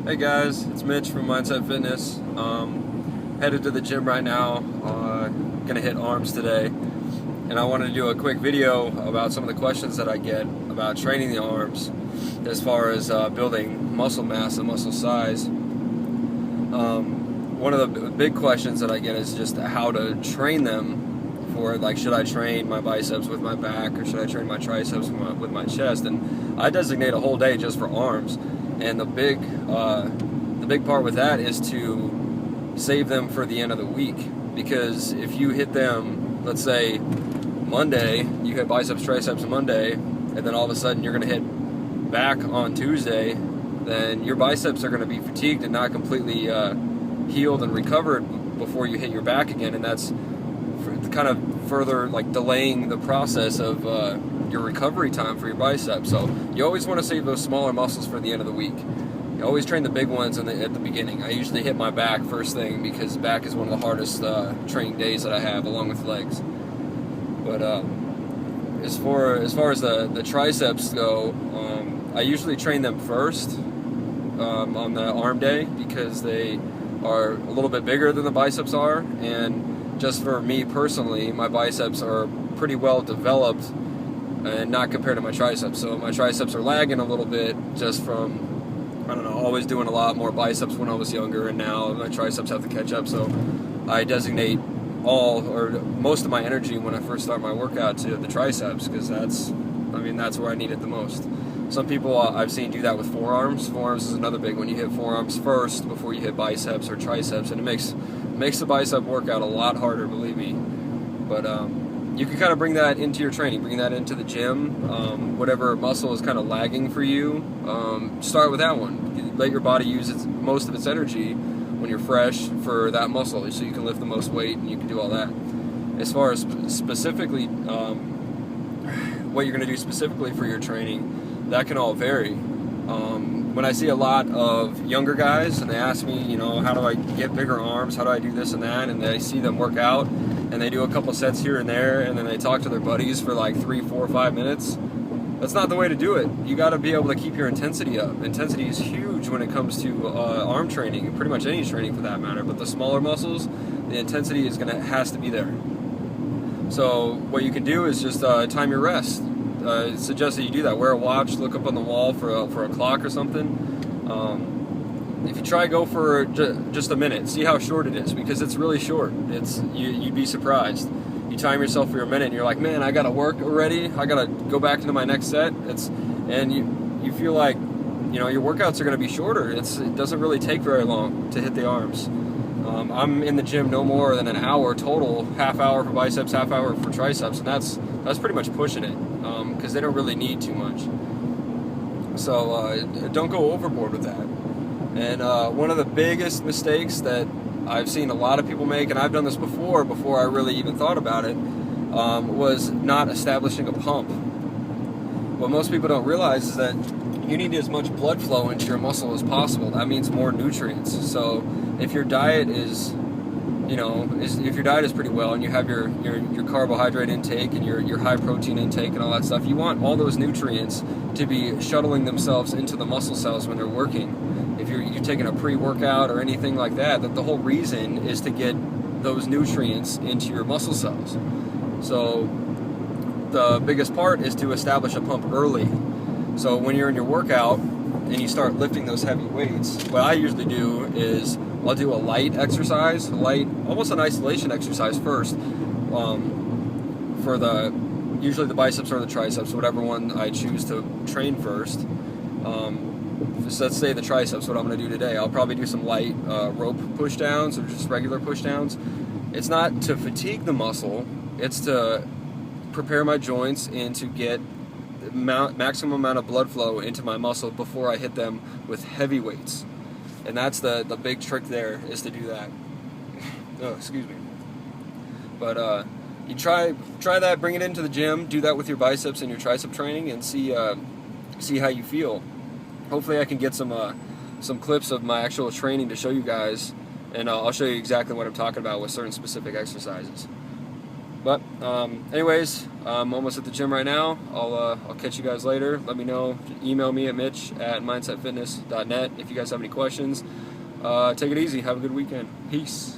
Hey guys, it's Mitch from Mindset Fitness. Headed to the gym right now. Gonna hit arms today, and I wanted to do a quick video about some of the questions that I get about training the arms, as far as building muscle mass and muscle size. One of the big questions that I get is just how to train them. For like, should I train my biceps with my back, or should I train my triceps with my chest? And I designate a whole day just for arms. And the big part with that is to save them for the end of the week, because if you hit them, let's say Monday, you hit biceps, triceps on Monday, and then all of a sudden you're going to hit back on Tuesday, then your biceps are going to be fatigued and not completely healed and recovered before you hit your back again, and that's kind of further like delaying the process of your recovery time for your biceps. So you always want to save those smaller muscles for the end of the week. You always train the big ones at the beginning. I usually hit my back first thing, because back is one of the hardest training days that I have, along with legs. But as far as the triceps go, I usually train them first on the arm day, because they are a little bit bigger than the biceps are, and just for me personally, my biceps are pretty well developed, and not compared to my triceps. So my triceps are lagging a little bit just from, I don't know, always doing a lot more biceps when I was younger, and now my triceps have to catch up. So I designate all or most of my energy when I first start my workout to the triceps, because that's where I need it the most. Some people I've seen do that with forearms. Forearms is another big one. You hit forearms first before you hit biceps or triceps, and it makes the bicep workout a lot harder, believe me. But you can kind of bring that into your training, bring that into the gym. Whatever muscle is kind of lagging for you, start with that one. Let your body use most of its energy when you're fresh for that muscle, so you can lift the most weight and you can do all that. As far as specifically what you're going to do specifically for your training, that can all vary. When I see a lot of younger guys and they ask me, how do I get bigger arms? How do I do this and that? And they see them work out and they do a couple sets here and there, and then they talk to their buddies for like 3, 4, 5 minutes. That's not the way to do it. You got to be able to keep your intensity up. Intensity is huge when it comes to arm training, and pretty much any training for that matter. But the smaller muscles, the intensity has to be there. So what you can do is just time your rest. Suggest that you do that. Wear a watch, look up on the wall for a clock or something. If you try, go for just a minute. See how short it is, because it's really short. You'd be surprised. You time yourself for a minute and you're like, man, I gotta work already. I gotta go back into my next set. And you feel like your workouts are gonna be shorter. It doesn't really take very long to hit the arms. I'm in the gym no more than an hour total, half hour for biceps, half hour for triceps, and that's pretty much pushing it, because they don't really need too much. So don't go overboard with that. And one of the biggest mistakes that I've seen a lot of people make, and I've done this before I really even thought about it, was not establishing a pump. What most people don't realize is that you need as much blood flow into your muscle as possible. That means more nutrients. So if your diet is pretty well, and you have your carbohydrate intake and your high protein intake and all that stuff, you want all those nutrients to be shuttling themselves into the muscle cells when they're working. If you're taking a pre-workout or anything like that, the whole reason is to get those nutrients into your muscle cells. So the biggest part is to establish a pump early. So when you're in your workout and you start lifting those heavy weights, what I usually do is I'll do a light exercise, almost an isolation exercise first, for usually the biceps or the triceps, whatever one I choose to train first. So let's say the triceps, what I'm going to do today. I'll probably do some light rope push downs, or just regular push downs. It's not to fatigue the muscle, it's to prepare my joints and to get the maximum amount of blood flow into my muscle before I hit them with heavy weights. And that's the big trick there, is to do that. Oh, excuse me. But you try that, bring it into the gym, do that with your biceps and your tricep training, and see how you feel. Hopefully I can get some clips of my actual training to show you guys, and I'll show you exactly what I'm talking about with certain specific exercises. But anyways, I'm almost at the gym right now. I'll catch you guys later. Let me know. Email me at mitch@mindsetfitness.net if you guys have any questions. Take it easy. Have a good weekend. Peace.